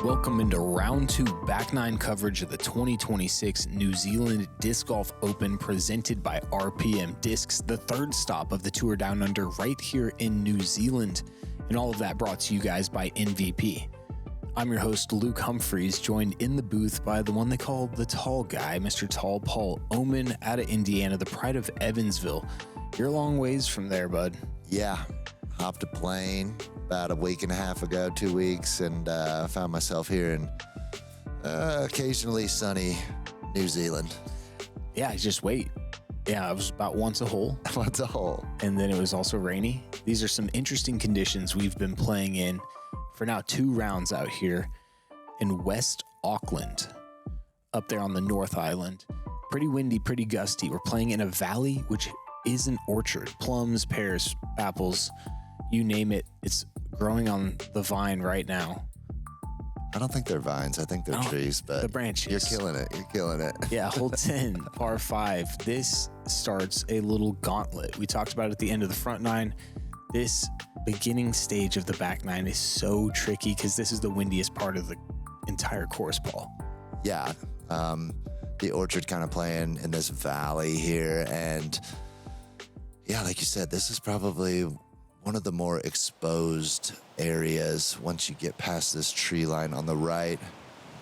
Welcome into round 2 back 9 coverage of the 2026 New Zealand Disc Golf Open presented by RPM Discs, the third stop of the Tour Down Under right here in New Zealand. And all of that brought to you guys by MVP. I'm your host, Luke Humphries, joined in the booth by the one they call the tall guy, Mr. Tall Paul Oman out of Indiana, the pride of Evansville. You're a long ways from there, bud. Yeah, hopped a plane about a week and a half ago, 2 weeks, and found myself here in occasionally sunny New Zealand. Yeah, just wait. Yeah, it was about once a hole. Once a hole. And then it was also rainy. These are some interesting conditions we've been playing in for now 2 rounds out here in West Auckland, up there on the North Island. Pretty windy, pretty gusty. We're playing in a valley, which is an orchard. Plums, pears, apples, you name it. It's growing on the vine right now. I don't think they're vines. I think they're trees, but the branches. You're killing it. You're killing it. Yeah, hole 10, par 5. This starts a little gauntlet. We talked about it at the end of the front 9. This beginning stage of the back 9 is so tricky because this is the windiest part of the entire course, Paul. Yeah, the orchard kind of playing in this valley here. And yeah, like you said, this is probably one of the more exposed areas once you get past this tree line on the right.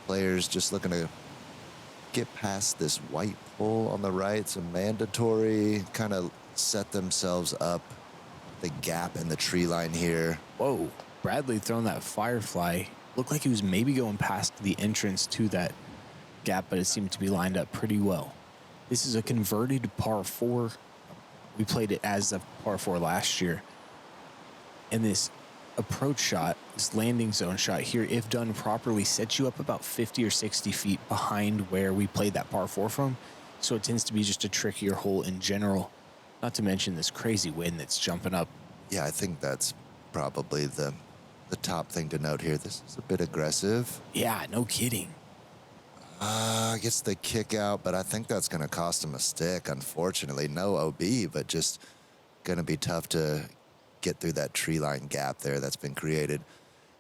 Players just looking to get past this white pole on the right. It's a mandatory kind of set themselves up the gap in the tree line here. Whoa, Bradley throwing that firefly. Looked like he was maybe going past the entrance to that gap, but it seemed to be lined up pretty well. This is a converted par 4. We played it as a par 4 last year. And this approach shot, this landing zone shot here, if done properly, sets you up about 50 or 60 feet behind where we played that par 4 from. So it tends to be just a trickier hole in general, not to mention this crazy wind that's jumping up. Yeah, I think that's probably the top thing to note here. This is a bit aggressive. Yeah, no kidding. Gets the kick out, but I think that's going to cost him a stick, unfortunately. No OB, but just going to be tough to get through that tree line gap there that's been created.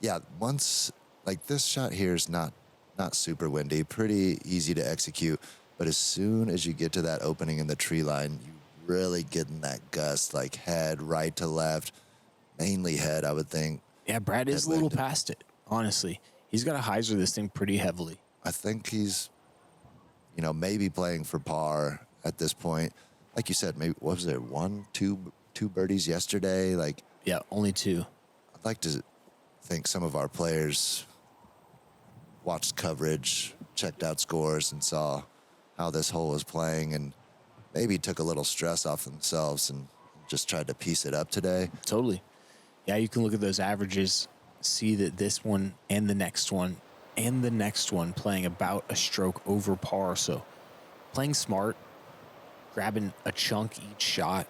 Yeah, once, like this shot here is not super windy, pretty easy to execute, but as soon as you get to that opening in the tree line, you really get in that gust, like head, right to left, mainly head, I would think. Yeah, Brad is a little past it, honestly. He's got to hyzer this thing pretty heavily. I think he's, maybe playing for par at this point. Like you said, maybe, what was it, 1, 2 birdies yesterday? Yeah, only 2. I'd like to think some of our players watched coverage, checked out scores, and saw how this hole was playing, and maybe took a little stress off themselves and just tried to piece it up today. Totally. Yeah, you can look at those averages, see that this one and the next one playing about a stroke over par. So playing smart, grabbing a chunk each shot.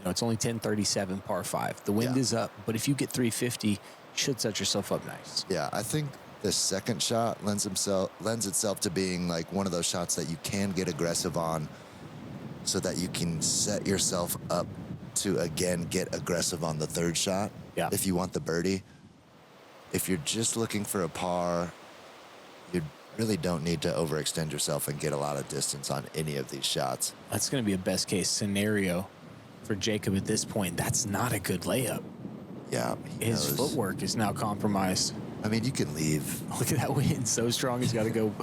It's only 1037 par 5. The wind is up, but if you get 350, you should set yourself up nice. Yeah, I think the second shot lends itself to being like one of those shots that you can get aggressive on so that you can set yourself up to, again, get aggressive on the third shot if you want the birdie. If you're just looking for a par, you really don't need to overextend yourself and get a lot of distance on any of these shots. That's going to be a best-case scenario for Jacob at this point. That's not a good layup. Yeah. His footwork is now compromised. I mean, you can leave. Look at that wind. So strong, he's got to go.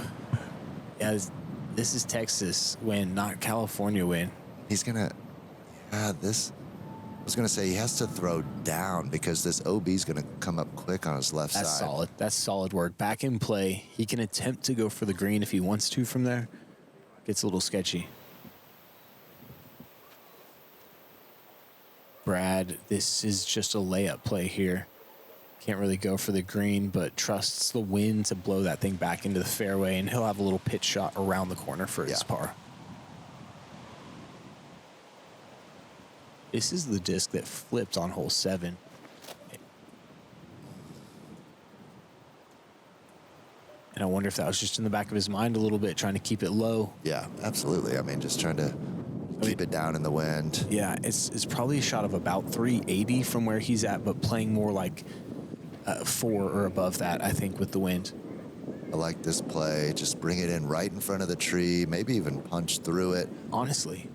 Yeah, this is Texas wind, not California wind. He's going to... I was going to say he has to throw down because this OB is going to come up quick on his left side. That's solid. That's solid work. Back in play. He can attempt to go for the green if he wants to from there. Gets a little sketchy. Brad, this is just a layup play here. Can't really go for the green, but trusts the wind to blow that thing back into the fairway, and he'll have a little pitch shot around the corner for his par. This is the disc that flipped on hole 7. And I wonder if that was just in the back of his mind a little bit, trying to keep it low. Yeah, absolutely. I mean, just trying to keep it down in the wind. Yeah, it's probably a shot of about 380 from where he's at, but playing more like 4 or above that, I think, with the wind. I like this play. Just bring it in right in front of the tree, maybe even punch through it. Honestly,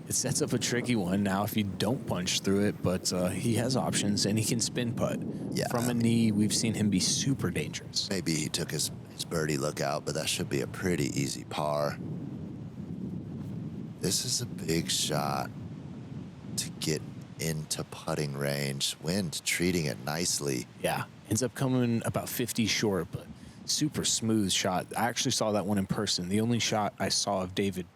it sets up a tricky one now if you don't punch through it, but he has options and he can spin putt. Yeah, From a knee, we've seen him be super dangerous. Maybe he took his birdie look out, but that should be a pretty easy par. This is a big shot to get into putting range. Wind treating it nicely. Yeah, ends up coming about 50 short, but super smooth shot. I actually saw that one in person. The only shot I saw of David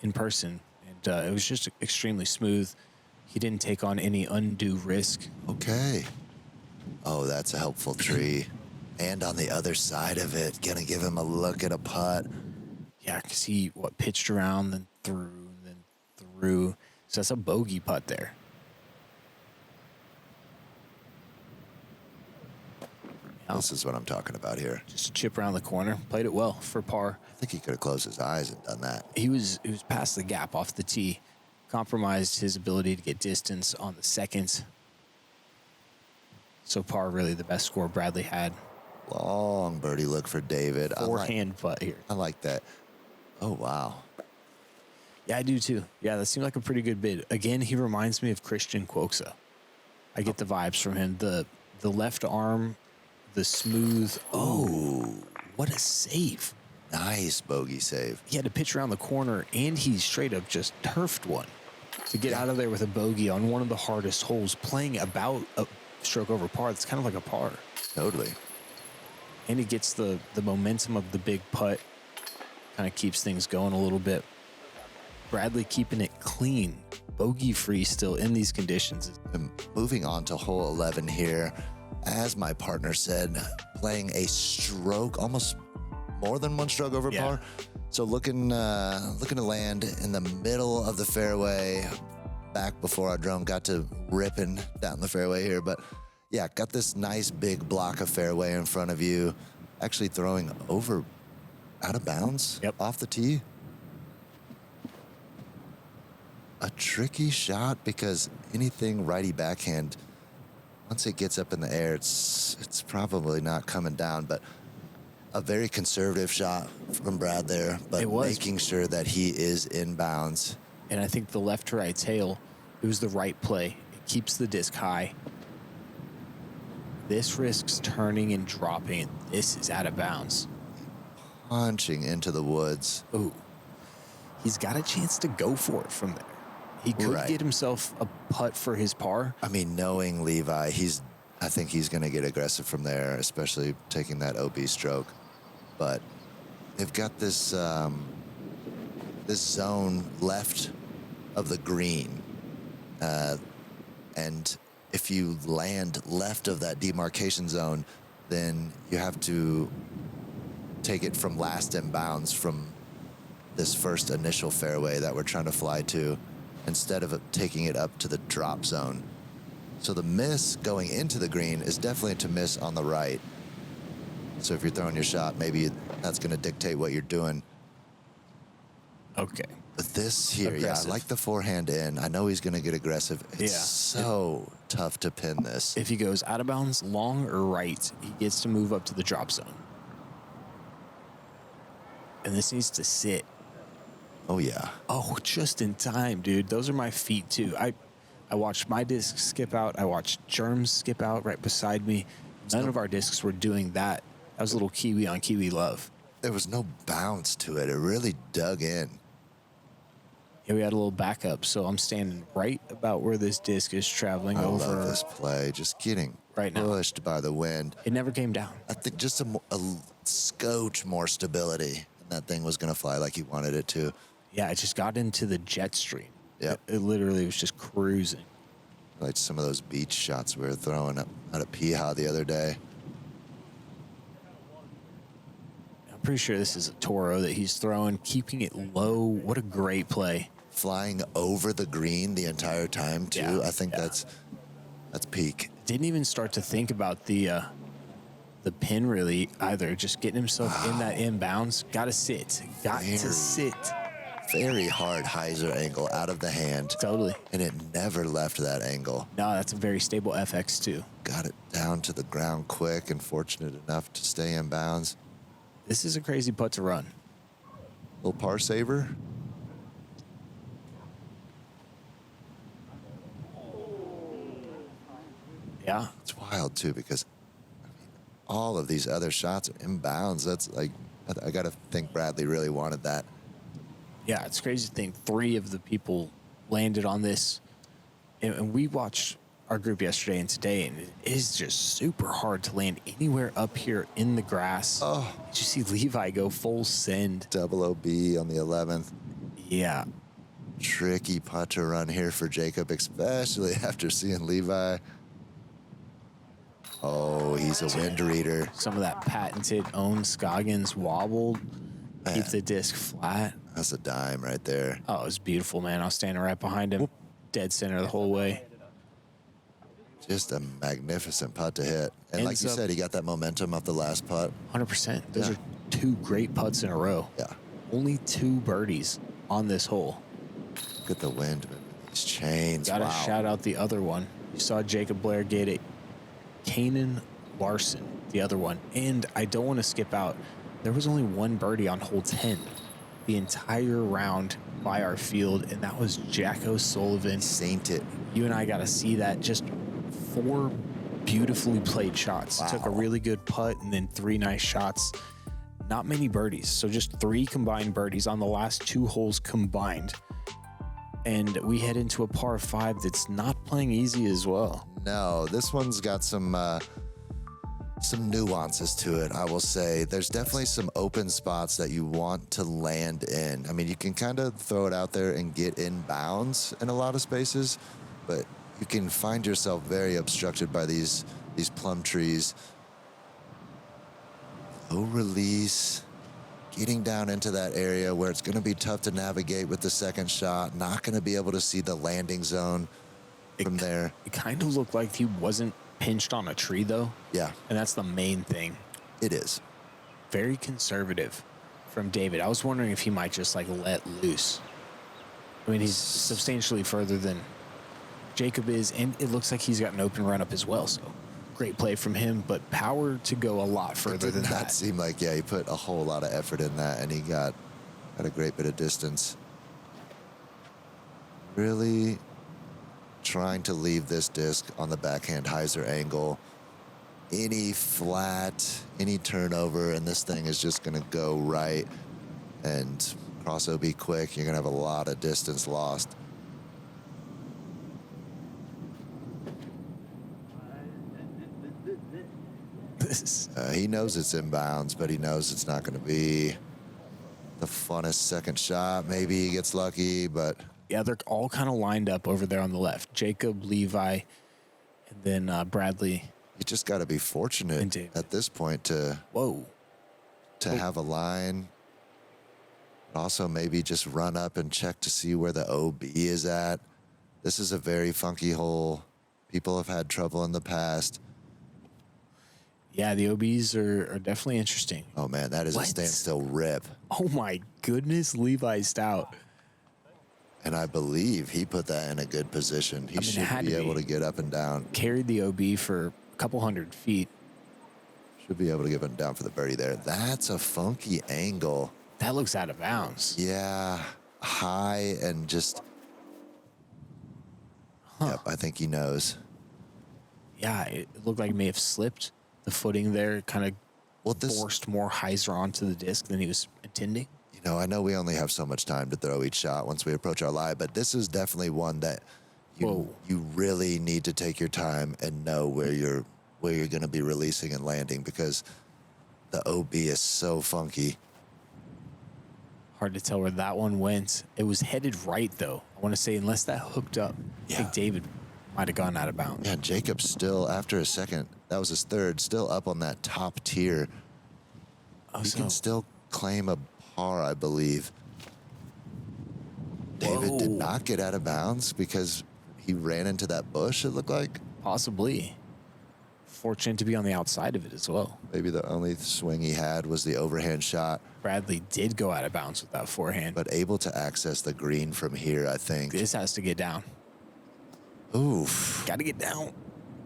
in person, and it was just extremely smooth. He didn't take on any undue risk. Okay. Oh, that's a helpful tree. And on the other side of it, gonna give him a look at a putt. Yeah, because he pitched around, then through. So that's a bogey putt there. This is what I'm talking about here. Just a chip around the corner. Played it well for par. I think he could have closed his eyes and done that. He was past the gap off the tee. Compromised his ability to get distance on the second. So par really the best score Bradley had. Long birdie look for David. Forehand putt here. I like that. Oh, wow. Yeah, I do too. Yeah, that seemed like a pretty good bid. Again, he reminds me of Christian Quoksa. I get the vibes from him. The left arm, the smooth. Oh, what a save. Nice bogey save. He had to pitch around the corner, and he straight up just turfed one to get out of there with a bogey on one of the hardest holes, playing about a stroke over par. It's kind of like a par. Totally. And he gets the momentum of the big putt, kind of keeps things going a little bit. Bradley keeping it clean, bogey-free still in these conditions. And moving on to hole 11 here, as my partner said, playing a stroke, almost more than one stroke over par. So looking to land in the middle of the fairway, back before our drone got to ripping down the fairway here. But yeah, got this nice big block of fairway in front of you, actually throwing over out of bounds off the tee. A tricky shot because anything righty backhand, once it gets up in the air, it's probably not coming down, but a very conservative shot from Brad there, but making sure that he is inbounds. And I think the left to right tail, it was the right play. It keeps the disc high. This risks turning and dropping. This is out of bounds. Punching into the woods. Ooh. He's got a chance to go for it from there. He could get himself a putt for his par. I mean, knowing Levi, I think he's going to get aggressive from there, especially taking that OB stroke. But they've got this this zone left of the green, and if you land left of that demarcation zone, then you have to take it from last inbounds from this first initial fairway that we're trying to fly to, instead of taking it up to the drop zone. So the miss going into the green is definitely to miss on the right. So if you're throwing your shot, maybe that's going to dictate what you're doing. Okay. But this here, aggressive. I like the forehand in. I know he's going to get aggressive. It's so tough to pin this. If he goes out of bounds, long or right, he gets to move up to the drop zone. And this needs to sit. Oh, yeah. Oh, just in time, dude. Those are my feet, too. I watched my disc skip out. I watched Germs skip out right beside me. None of our discs were doing that. That was a little Kiwi on Kiwi love. There was no bounce to it. It really dug in. Yeah, we had a little backup, so I'm standing right about where this disc is traveling over. I love this play. Just getting pushed by the wind. It never came down. I think just a scotch more stability, and that thing was going to fly like he wanted it to. Yeah, it just got into the jet stream. Yeah, it literally was just cruising. Like some of those beach shots we were throwing out at Piha the other day. I'm pretty sure this is a Toro that he's throwing, keeping it low. What a great play. Flying over the green the entire time, too. Yeah, I think that's peak. Didn't even start to think about the pin really either. Just getting himself in that inbounds. Got to sit. Got to sit. very hard hyzer angle out of the hand. Totally. And it never left that angle. No, that's a very stable FX too. Got it down to the ground quick and fortunate enough to stay in bounds. This is a crazy putt to run. Little par saver. Yeah. It's wild too because all of these other shots are in bounds. That's like, I got to think Bradley really wanted that. Yeah, it's crazy to think 3 of the people landed on this. And we watched our group yesterday and today, and it is just super hard to land anywhere up here in the grass. Oh. Did you see Levi go full send? Double OB on the 11th. Yeah. Tricky putt to run here for Jacob, especially after seeing Levi. Oh, he's a wind reader. Some of that patented Owen Scoggins wobble. Man. Keep the disc flat. That's a dime right there. Oh, it was beautiful, man. I was standing right behind him. Dead center the whole way. Just a magnificent putt to hit. And like Ends you up- said, he got that momentum off the last putt. 100%. Those Yeah. are 2 great putts in a row. Yeah. Only 2 birdies on this hole. Look at the wind. These chains. Gotta Wow. shout out the other one. You saw Jacob Blair get it. Kanan Larson, the other one. And I don't want to skip out. There was only 1 birdie on hole 10 the entire round by our field, and that was Jack O'Sullivan. Saint it. You and I got to see that. Just 4 beautifully played shots. Wow. Took a really good putt and then 3 nice shots. Not many birdies. So just 3 combined birdies on the last 2 holes combined. And we head into a par 5 that's not playing easy as well. No, this one's got some nuances to it, I will say. There's definitely some open spots that you want to land in. I mean, you can kind of throw it out there and get in bounds in a lot of spaces, but you can find yourself very obstructed by these plum trees. Low release, getting down into that area where it's going to be tough to navigate with the second shot. Not going to be able to see the landing zone from there. It kind of looked like he wasn't pinched on a tree, though. Yeah, And that's the main thing. it is. Very conservative from David. I was wondering if he might just like let loose. I mean, he's substantially further than Jacob is, and it looks like he's got an open run up as well. So great play from him, but power to go a lot further It than did not that. seem like, he put a whole lot of effort in that, and he got a great bit of distance. Really trying to leave this disc on the backhand hyzer angle. Any flat, any turnover, and this thing is just going to go right and cross OB quick. You're going to have a lot of distance lost. He knows it's inbounds, but he knows it's not going to be the funnest second shot. Maybe he gets lucky, but Yeah, they're all kind of lined up over there on the left. Jacob, Levi, and then Bradley. you just got to be fortunate And David. at this point to Whoa. have a line. Also, maybe just run up and check to see where the OB is at. This is a very funky hole. People have had trouble in the past. Yeah, the OBs are definitely interesting. Oh, man, that is What? a standstill rip. Oh, my goodness, Levi Stout. And I believe he put that in a good position. He I mean, it should had be to able be. to get up and down. Carried the OB for a couple hundred feet. Should be able to get him down for the birdie there. That's a funky angle. That looks out of bounds. Yeah, high and just... Yep, I think he knows. Yeah, it looked like he may have slipped. The footing there kind of Well, this... forced more hyzer onto the disc than he was intending. You know, I know we only have so much time to throw each shot once we approach our lie, but this is definitely one that you really need to take your time and know where you're going to be releasing and landing, because the OB is so funky. Hard to tell where that one went. It was headed right, though. I want to say, unless that hooked up, I think David might have gone out of bounds. Yeah, Jacob still, after a second, that was his third, still up on that top tier. Oh, He can still claim a par, I believe. David did not get out of bounds because he ran into that bush, it looked like. Possibly. Fortunate to be on the outside of it as well. Maybe the only swing he had was the overhand shot. Bradley did go out of bounds with that forehand. But able to access the green from here, I think. This has to get down. Oof. Got to get down.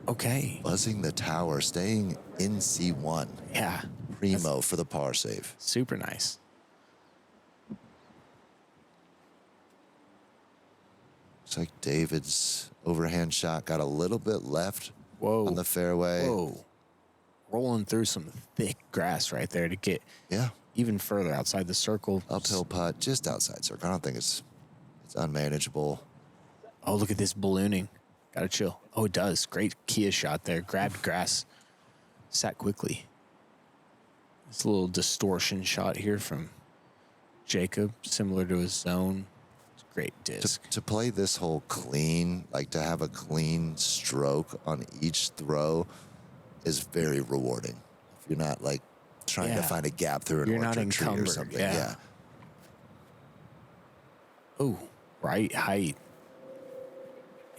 Okay. Buzzing the tower, staying in C1. Yeah. Primo for the par save. Super nice. Looks like David's overhand shot got a little bit left on the fairway. Whoa. Rolling through some thick grass right there to get even further outside the circle. Uphill putt, just outside circle. I don't think it's unmanageable. Oh, look at this ballooning. Gotta chill. Oh, it does. Great Kia shot there. Grabbed grass. Sat quickly. This little distortion shot here from Jacob, similar to his zone. It's a great disc. To play this hole clean, like to have a clean stroke on each throw is very rewarding. If you're not like trying to find a gap through an orchard tree or something. Yeah. Oh, right height.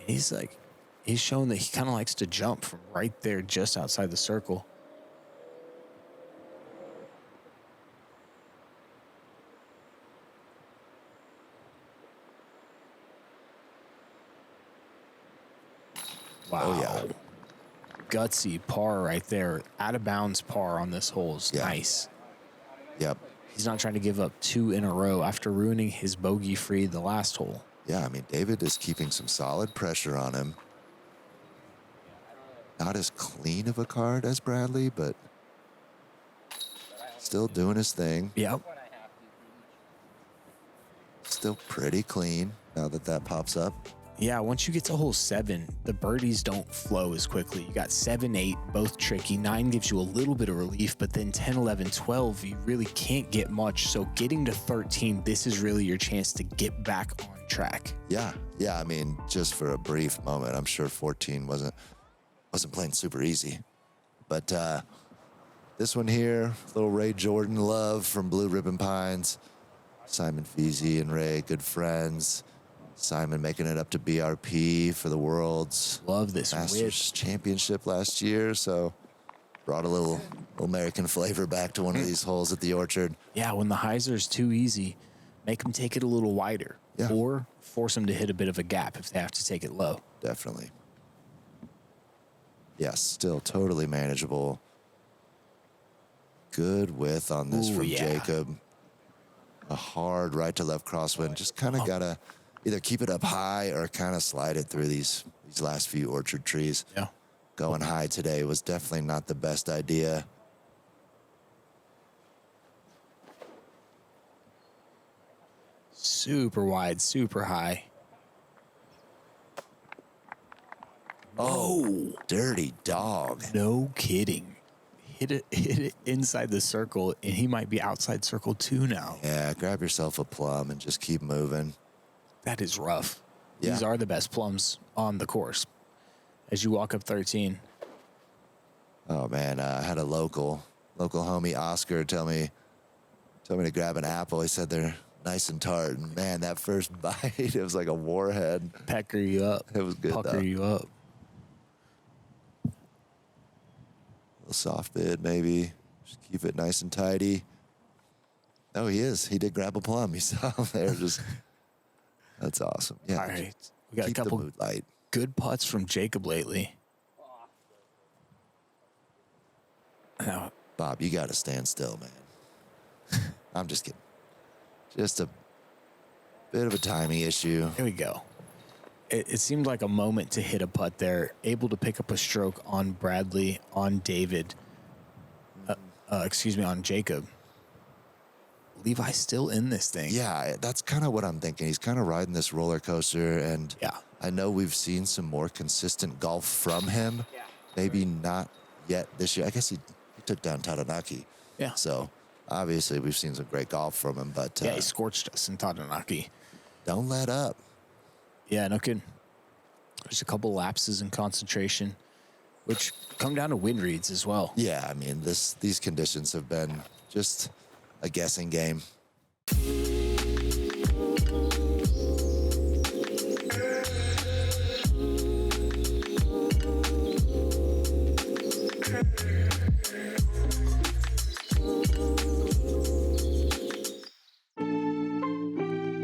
He's showing that he kind of likes to jump from right there just outside the circle. Wow. Oh, yeah. Gutsy par right there. Out of bounds par on this hole is nice. Yep. He's not trying to give up 2 in a row after ruining his bogey-free the last hole. Yeah, I mean, David is keeping some solid pressure on him. Not as clean of a card as Bradley, but still doing his thing. Yep. Still pretty clean now that pops up. Yeah, once you get to hole 7, the birdies don't flow as quickly. You got 7, 8, both tricky. 9 gives you a little bit of relief, but then 10, 11, 12, you really can't get much. So getting to 13, this is really your chance to get back on track. Yeah. I mean, just for a brief moment, I'm sure 14 wasn't playing super easy. But this one here, little Ray Jordan love from Blue Ribbon Pines. Simon Feasy and Ray, good friends. Simon making it up to BRP for the World's Masters Championship last year. So brought a little American flavor back to one of these holes at the Orchard. Yeah, when the hyzer's too easy, make them take it a little wider. Yeah. Or force them to hit a bit of a gap if they have to take it low. Definitely. Yes, still totally manageable. Good width on this from Jacob. A hard right to left crosswind. Just kind of got to either keep it up high or kind of slide it through these last few orchard trees. Yeah. Going high today was definitely not the best idea. Super wide, super high. Oh, dirty dog. No kidding. Hit it inside the circle, and he might be outside circle 2 now. Yeah, grab yourself a plum and just keep moving. That is rough. Yeah. These are the best plums on the course. As you walk up 13. Oh man, I had a local homie Oscar tell me to grab an apple. He said they're nice and tart. And man, that first bite, it was like a warhead. Pecker you up. It was good Pucker though. you up. A little soft bid maybe. Just keep it nice and tidy. Oh, he did grab a plum. You saw him there. Just that's awesome. Yeah. All right. We got keep a couple the mood light. good putts from Jacob lately. Now, Bob, you got to stand still, man. I'm just kidding. Just a bit of a timing issue. here we go. It seemed like a moment to hit a putt there. Able to pick up a stroke on Bradley, on David. On Jacob. Levi still in this thing. Yeah, that's kind of what I'm thinking. He's kind of riding this roller coaster, and Yeah. I know we've seen some more consistent golf from him. Maybe not yet this year. I guess he took down Tadanaki. Yeah. So obviously we've seen some great golf from him, but Yeah, he scorched us in Tadanaki. don't let up. Yeah, no kidding. There's a couple lapses in concentration, which come down to wind reads as well. Yeah, I mean, these conditions have been just a guessing game.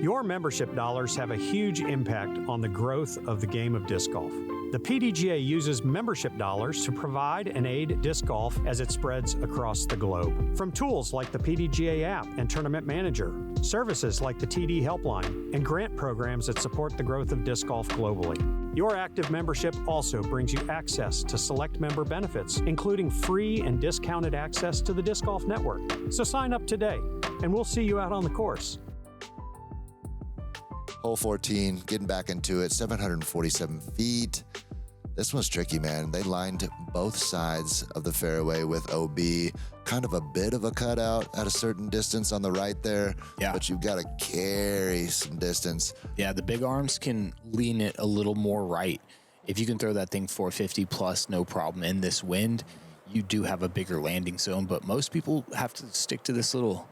Your membership dollars have a huge impact on the growth of the game of disc golf. The PDGA uses membership dollars to provide and aid disc golf as it spreads across the globe. From tools like the PDGA app and Tournament Manager, services like the TD Helpline, and grant programs that support the growth of disc golf globally. Your active membership also brings you access to select member benefits, including free and discounted access to the Disc Golf Network. So sign up today, and we'll see you out on the course. Hole 14, getting back into it, 747 feet. This one's tricky, man. They lined both sides of the fairway with OB, kind of a bit of a cutout at a certain distance on the right there. Yeah. But you've got to carry some distance. Yeah, the big arms can lean it a little more right. If you can throw that thing 450 plus, no problem. In this wind, you do have a bigger landing zone, but most people have to stick to this little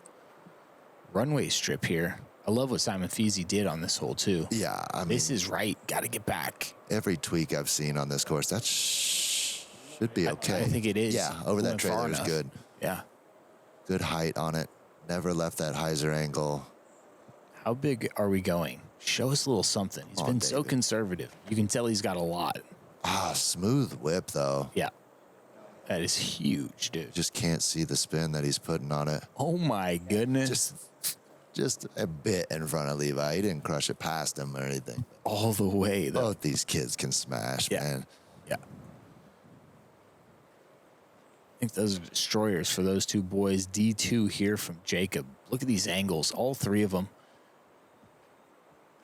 runway strip here. I love what Simon Feasey did on this hole, too. Yeah, I mean, this is right. Got to get back. Every tweak I've seen on this course, that should be okay. I think it is. Yeah, over that Went far trailer is enough. good. Yeah. Good height on it. Never left that hyzer angle. How big are we going? Show us a little something. He's been so David. conservative. You can tell he's got a lot. Smooth whip, though. Yeah. That is huge, dude. Just can't see the spin that he's putting on it. Oh, my goodness. Just a bit in front of Levi. He didn't crush it past him or anything. All the way, though. Both these kids can smash, Yeah. man. Yeah. I think those are destroyers for those two boys. D2 here from Jacob. Look at these angles, all three of them.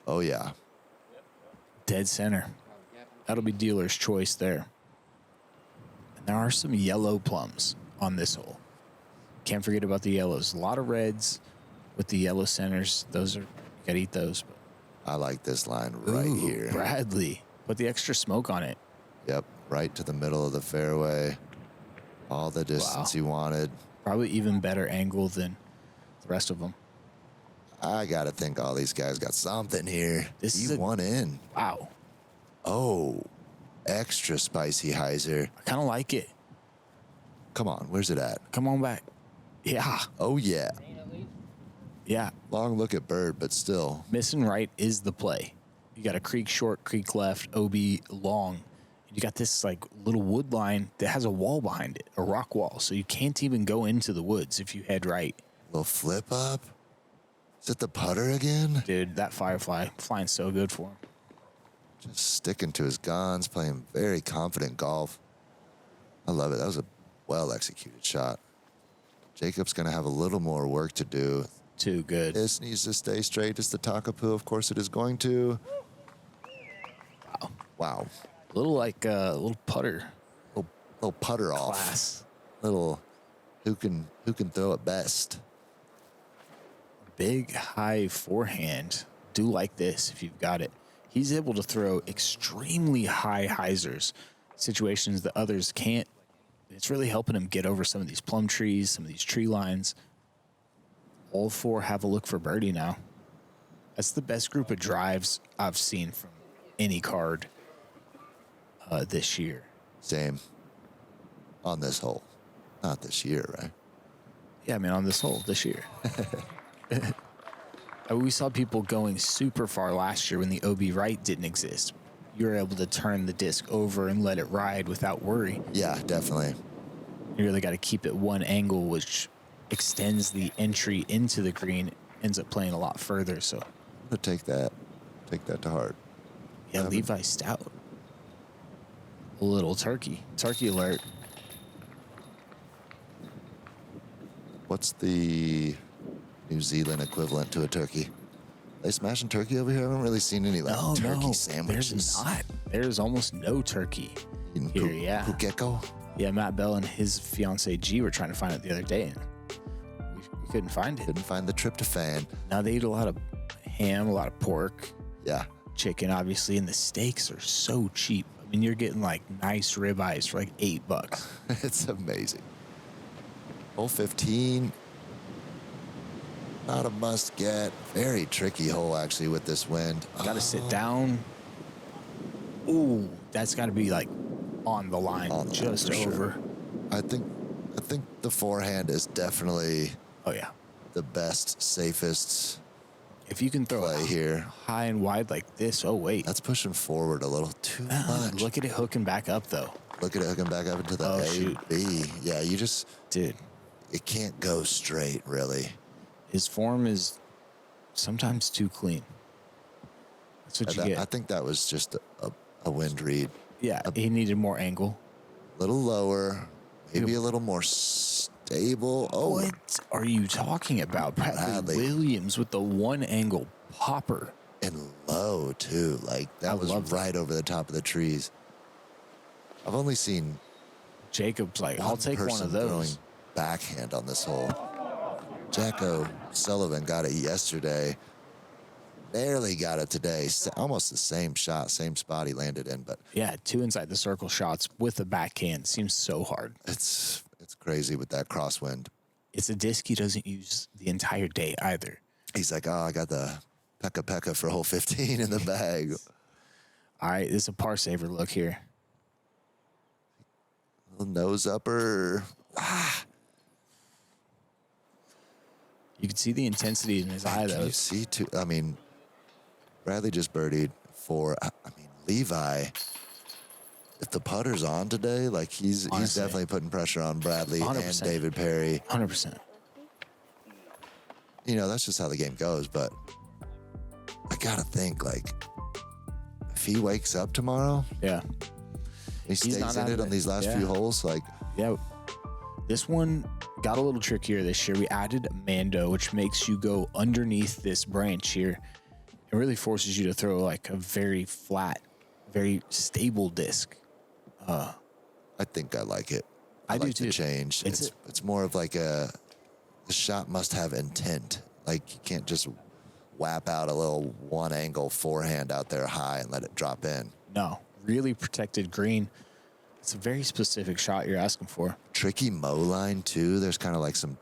Oh, yeah. Dead center. That'll be dealer's choice there. And there are some yellow plums on this hole. Can't forget about the yellows. A lot of reds with the yellow centers. Those are, you gotta eat those. I like this line right Ooh, here. Bradley. Put the extra smoke on it. Yep, right to the middle of the fairway. All the distance he wanted. Probably even better angle than the rest of them. I got to think all these guys got something here. This is He a- won in. Wow. Oh, extra spicy hyzer. I kind of like it. Come on, where's it at? Come on back. Yeah. Oh, yeah. Yeah. Long look at Bird, but still. Missing right is the play. You got a creek short, creek left, OB long. You got this like little wood line that has a wall behind it, a rock wall. So you can't even go into the woods if you head right. Little flip up. Is it the putter again? Dude, that Firefly flying so good for him. Just sticking to his guns, playing very confident golf. I love it. That was a well-executed shot. Jacob's going to have a little more work to do. Too good. This needs to stay straight. It's the Takapoo. Of course it is going to. Wow. Wow. Little like a little putter Little putter off. class. Little who can throw it best. Big high forehand. Do like this if you've got it. He's able to throw extremely high hyzers, situations that others can't. It's really helping him get over some of these plum trees, some of these tree lines. All four have a look for birdie now. That's the best group of drives I've seen from any card this year. Same. On this hole. Not this year, right? Yeah, I mean, on this hole this year. We saw people going super far last year when the OB right didn't exist. You were able to turn the disc over and let it ride without worry. Yeah, definitely. You really got to keep it one angle, which extends the entry into the green, ends up playing a lot further. So, But take that to heart. yeah, Levi Stout. A little turkey alert. What's the New Zealand equivalent to a turkey? They smashing turkey over here? I haven't really seen any like turkey sandwiches. There's not. There's almost no turkey In here. Yeah, Pukeko? yeah. Matt Bell and his fiance G were trying to find it the other day, and we couldn't find it. Couldn't find the tryptophan. Now they eat a lot of ham, a lot of pork, Yeah. chicken, obviously, and the steaks are so cheap. I mean, you're getting like nice ribeyes for like $8. It's amazing. Hole 15. Not a must get. Very tricky hole actually with this wind. Got to sit down. Ooh, that's got to be like on the line, On the line just for sure. over. I think the forehand is definitely Oh yeah, the best, safest If you can throw play it here. high and wide like this, oh wait, That's pushing forward a little too much. look at it hooking back up though. Look at it hooking back up into the Oh, A, shoot. B. Yeah, you just, Dude, it can't go straight, really. his form is sometimes too clean. That's what you I get. think that was just a wind read. Yeah, he needed more angle. A little lower, maybe a little more stable. Oh, What are you talking about? Bradley Williams with the one angle popper. and low, too. Like, that was love right over the top of the trees. I've only seen Jacob's like, I'll one take one person of throwing those. backhand on this hole. Jacko Sullivan got it yesterday. Barely got it today. Almost the same shot, same spot he landed in, but Yeah, 2 inside the circle shots with a backhand seems so hard. it's crazy with that crosswind. It's a disc he doesn't use the entire day either. He's like, oh, I got the pekka for hole 15 in the bag. All right, this is a par saver look here. Little nose upper. You can see the intensity in his eye, Can though. you see too? I mean, Bradley just birdied for. I mean, Levi. If the putter's on today, like he's Honestly. definitely putting pressure on Bradley 100%. and David Perry. 100%. You know, that's just how the game goes. But I gotta think, like, if he wakes up tomorrow, Yeah. he stays not in out it of on it. these last Yeah. few holes, like. Yeah. This one got a little trickier this year. We added Mando, which makes you go underneath this branch here. It really forces you to throw like a very flat, very stable disc. I think I like it. I do like too. the change. It's more of like the shot must have intent. Like you can't just whap out a little one angle forehand out there high and let it drop in. No, really protected green. It's a very specific shot you're asking for. Tricky mow line too. There's kind of like some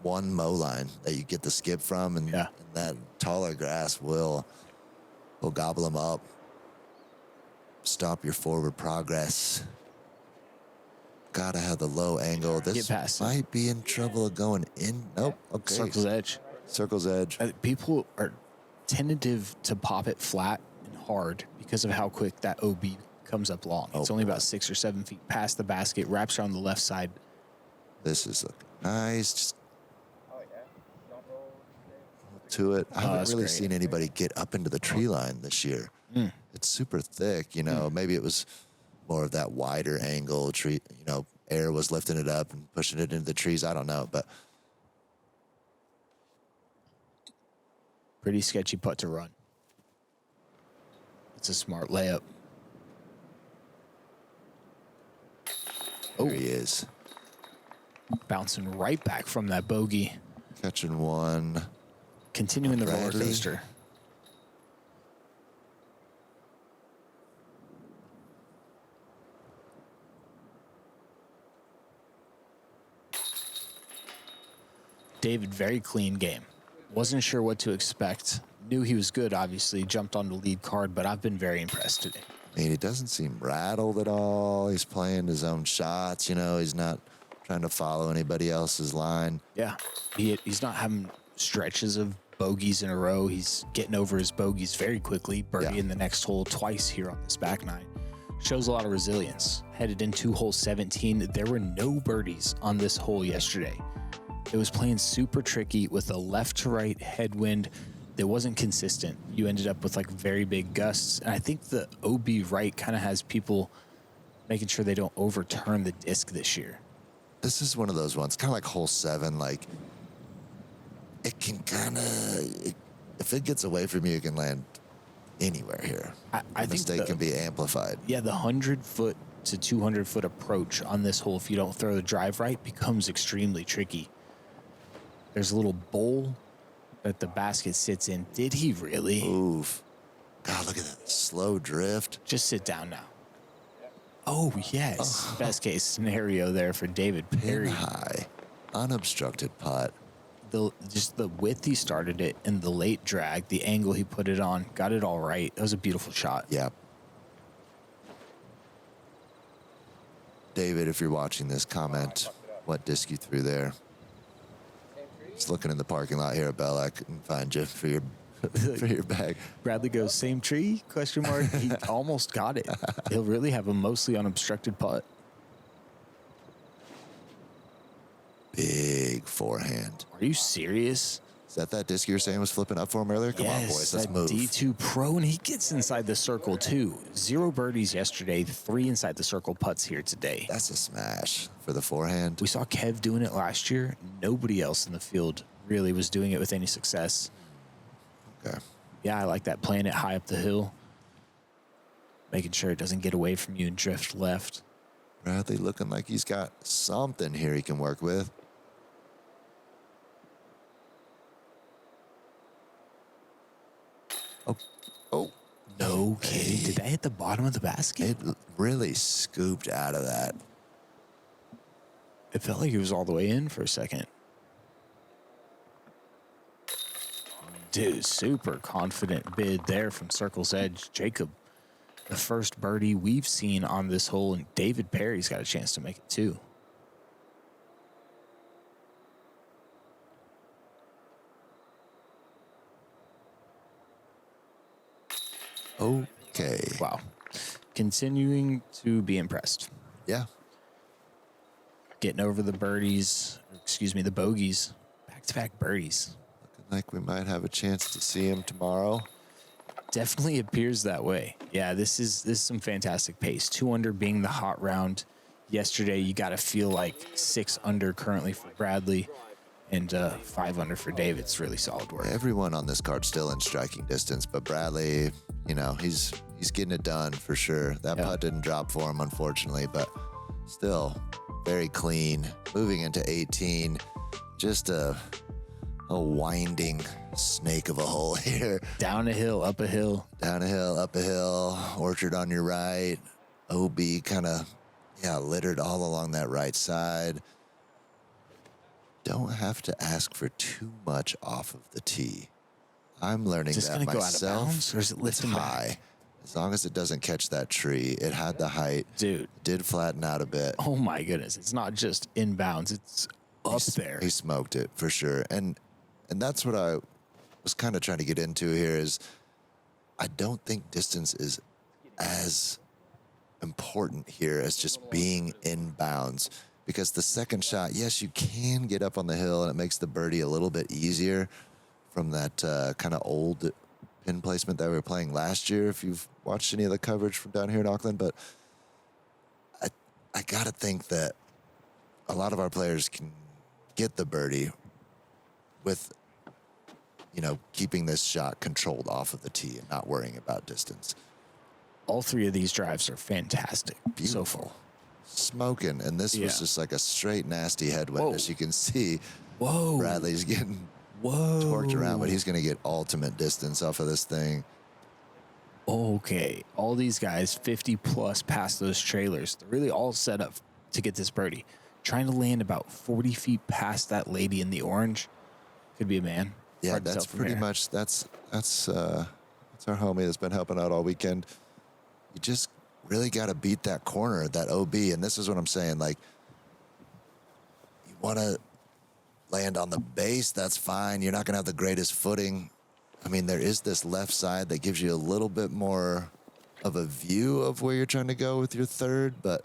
one mow line that you get the skip from, and, Yeah. and that taller grass will gobble them up. Stop your forward progress. Gotta have the low angle. This Get past it. might be in trouble of going in. Nope. Okay. Circle's edge. Circle's edge. People are tentative to pop it flat and hard because of how quick that OB comes up long. It's only about 6 or 7 feet past the basket, wraps around the left side. This is looking nice. Just to it. I haven't that's really great. seen anybody get up into the tree line this year. It's super thick, you know. Maybe it was more of that wider angle tree, you know, air was lifting it up and pushing it into the trees. I don't know, but Pretty sketchy putt to run. It's a smart layup. there he is. Bouncing right back from that bogey. Catching one. Continuing the roller Bradley. coaster. David, very clean game. Wasn't sure what to expect. Knew he was good, obviously. Jumped on the lead card, but I've been very impressed today. I mean, he doesn't seem rattled at all. He's playing his own shots, you know. He's not trying to follow anybody else's line. Yeah. He's not having stretches of bogeys in a row. He's getting over his bogeys very quickly. Birdie in the next hole twice here on this back nine. Shows a lot of resilience. Headed into hole 17, there were no birdies on this hole yesterday. It was playing super tricky with a left to right headwind that wasn't consistent. You ended up with like very big gusts. And I think the OB right kind of has people making sure they don't overturn the disc this year. This is one of those ones, kind of like hole 7, like it can kind of, if it gets away from you, it can land anywhere here. I The think mistake can be amplified. Yeah, the 100-foot to 200-foot approach on this hole, if you don't throw the drive right, becomes extremely tricky. There's a little bowl that the basket sits in. Did he really? Oof. God, look at that slow drift. Just sit down now. Oh, yes. Best case scenario there for David Pin Perry. high, unobstructed putt. Just the width he started it and the late drag, the angle he put it on, got it all right. That was a beautiful shot. Yep. David, if you're watching this, comment what disc you threw there. Just looking in the parking lot here at Bell, I couldn't find you for your bag. Bradley goes, same tree? Question mark. He almost got it. He'll really have a mostly unobstructed putt. Big forehand. Are you serious? Is that disc you were saying was flipping up for him earlier? Come on, boys, let's move. D2 Pro, and he gets inside the circle, too. 0 birdies yesterday, 3 inside the circle putts here today. That's a smash for the forehand. We saw Kev doing it last year. Nobody else in the field really was doing it with any success. Okay. Yeah, I like that, playing it high up the hill. Making sure it doesn't get away from you and drift left. Bradley looking like he's got something here he can work with. Oh, no kidding. Did that hit the bottom of the basket? It really scooped out of that. It felt like it was all the way in for a second. Dude, super confident bid there from Circle's Edge. Jacob, the first birdie we've seen on this hole, and David Perry's got a chance to make it too. Okay. Wow. Continuing to be impressed. Yeah. Getting over the birdies, the bogeys. Back-to-back birdies. Looking like we might have a chance to see him tomorrow. Definitely appears that way. Yeah, this is some fantastic pace. 2 under being the hot round. Yesterday, you got to feel like 6 under currently for Bradley and 5 under for David. It's really solid work. Everyone on this card's still in striking distance, but Bradley, you know, he's getting it done for sure. That putt didn't drop for him, unfortunately, but still very clean. Moving into 18, just a winding snake of a hole here. Down a hill, up a hill. Down a hill, up a hill, orchard on your right. OB kind of, littered all along that right side. Don't have to ask for too much off of the tee. I'm learning Is this that gonna myself. go out of bounds, or is it lifting high? back? As long as it doesn't catch that tree. It had the height. Dude. Did flatten out a bit. Oh my goodness. It's not just inbounds, it's up there. He smoked it for sure. And that's what I was kind of trying to get into here is I don't think distance is as important here as just being inbounds. Because the second shot, yes, you can get up on the hill and it makes the birdie a little bit easier from that kind of old pin placement that we were playing last year, if you've watched any of the coverage from down here in Auckland. But I got to think that a lot of our players can get the birdie with, keeping this shot controlled off of the tee and not worrying about distance. All 3 of these drives are fantastic. Beautiful. So far. Smoking, and this was just like a straight nasty headwind. Whoa. As you can see, Whoa. Bradley's getting Whoa. torqued around, but he's going to get ultimate distance off of this thing. Okay, all these guys 50 plus past those trailers. They're really all set up to get this birdie. Trying to land about 40 feet past that lady in the orange. Could be a man. Yeah, Hard to that's tell from pretty here. much that's our homie that's been helping out all weekend. You just really got to beat that corner, that OB, and this is what I'm saying. Like, you want to land on the base, that's fine. You're not going to have the greatest footing. I mean, there is this left side that gives you a little bit more of a view of where you're trying to go with your third, but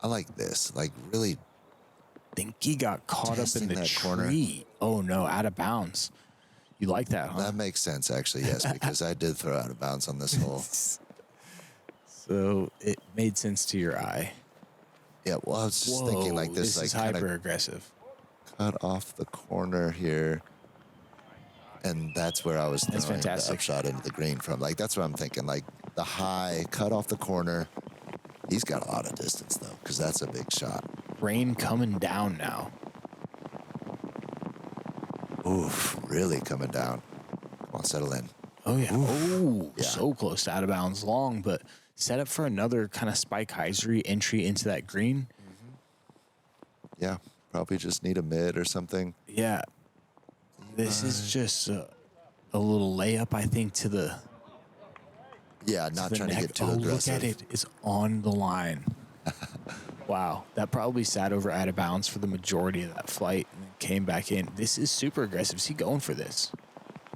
I like this. Like, really Think he got caught up in testing the that tree. corner. Oh no, out of bounds. You like that, huh? That makes sense, actually, yes, because I did throw out of bounds on this hole. So it made sense to your eye. Yeah, well, I was just thinking like this like is kind hyper of aggressive. cut off the corner here. And that's where I was That's throwing the fantastic. upshot into the green from. Like, that's what I'm thinking. Like, the high, cut off the corner. He's got a lot of distance, though, because that's a big shot. Rain coming down now. Oof, really coming down. Come on, settle in. Oh yeah. Oh, Yeah. so close to out of bounds. Long, but set up for another kind of spike hyzery entry into that green. Yeah, probably just need a mid or something. Yeah. This is just a little layup, I think, to the Yeah, not the trying to neck. get too Oh, aggressive. look at it. It's on the line. Wow. That probably sat over out of bounds for the majority of that flight and then came back in. This is super aggressive. Is he going for this?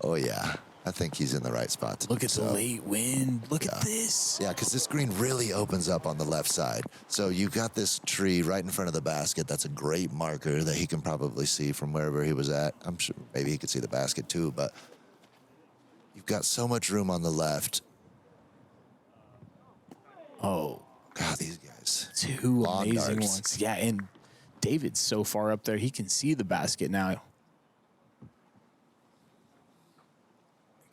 Oh, yeah. I think he's in the right spot to Look do at so. the late wind. Look at this. Yeah, because this green really opens up on the left side. So you got this tree right in front of the basket. That's a great marker that he can probably see from wherever he was at. I'm sure maybe he could see the basket too, but you've got so much room on the left. Oh, God, these guys. two Long amazing darts. ones. Yeah, and David's so far up there, he can see the basket now.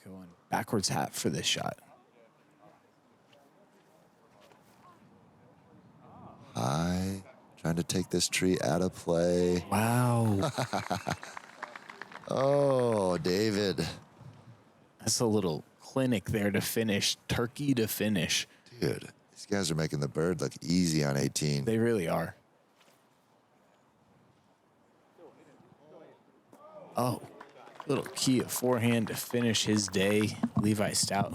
Going backwards hat for this shot. High, trying to take this tree out of play. Wow. Oh, David. That's a little clinic there to finish. Turkey to finish. Dude, these guys are making the bird look easy on 18. They really are. Oh, little Kia forehand to finish his day. Levi Stout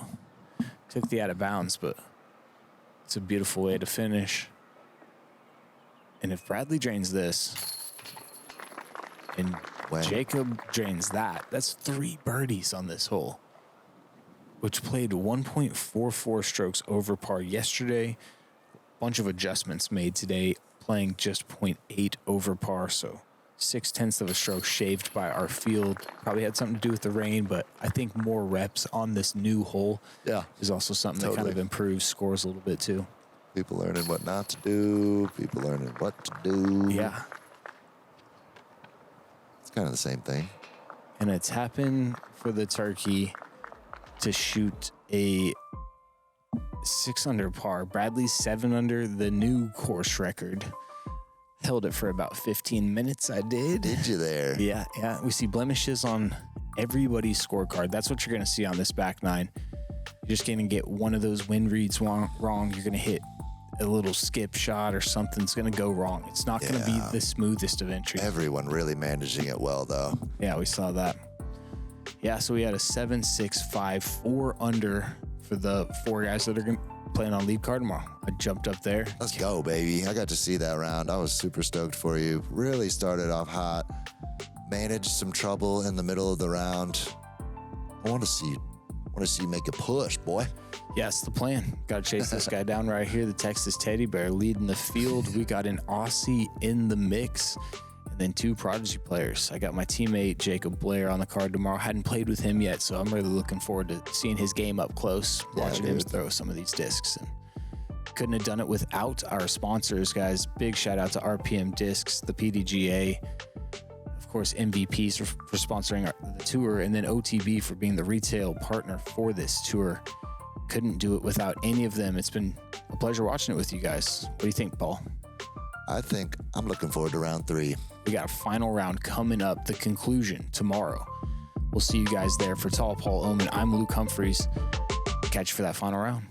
took the out of bounds, but it's a beautiful way to finish. And if Bradley drains this and Jacob drains that, that's 3 birdies on this hole, which played 1.44 strokes over par yesterday. Bunch of adjustments made today, playing just 0.8 over par, so 0.6 of a stroke shaved by our field. Probably had something to do with the rain, but I think more reps on this new hole is also something that kind of improves scores a little bit too. People learning what not to do. People learning what to do. Yeah. It's kind of the same thing. And it's happened for the turkey to shoot a 6 under par. Bradley's 7 under, the new course record. Held it for about 15 minutes. I did. Did you there? Yeah. We see blemishes on everybody's scorecard. That's what you're going to see on this back nine. You're just going to get one of those wind reads wrong. You're going to hit a little skip shot or something's going to go wrong. It's not going to be the smoothest of entries. Everyone really managing it well, though. Yeah, we saw that. Yeah, so we had a 7, 6, 5, 4 under for the 4 guys that are playing on lead card tomorrow. I jumped up there. Let's go, baby. I got to see that round. I was super stoked for you. Really started off hot. Managed some trouble in the middle of the round. I want to see you make a push, boy. Yes, the plan. Got to chase this guy down right here. The Texas Teddy Bear leading the field. We got an Aussie in the mix, and then 2 Prodigy players. I got my teammate Jacob Blair on the card tomorrow. Hadn't played with him yet, so I'm really looking forward to seeing his game up close, watching him throw some of these discs. And couldn't have done it without our sponsors, guys. Big shout out to RPM Discs, the PDGA, of course, MVPs for sponsoring the tour, and then OTB for being the retail partner for this tour. Couldn't do it without any of them. It's been a pleasure watching it with you guys. What do you think, Paul? I think I'm looking forward to round 3. We got a final round coming up, the conclusion tomorrow. We'll see you guys there. For Tall Paul Oman, I'm Luke Humphries. Catch you for that final round.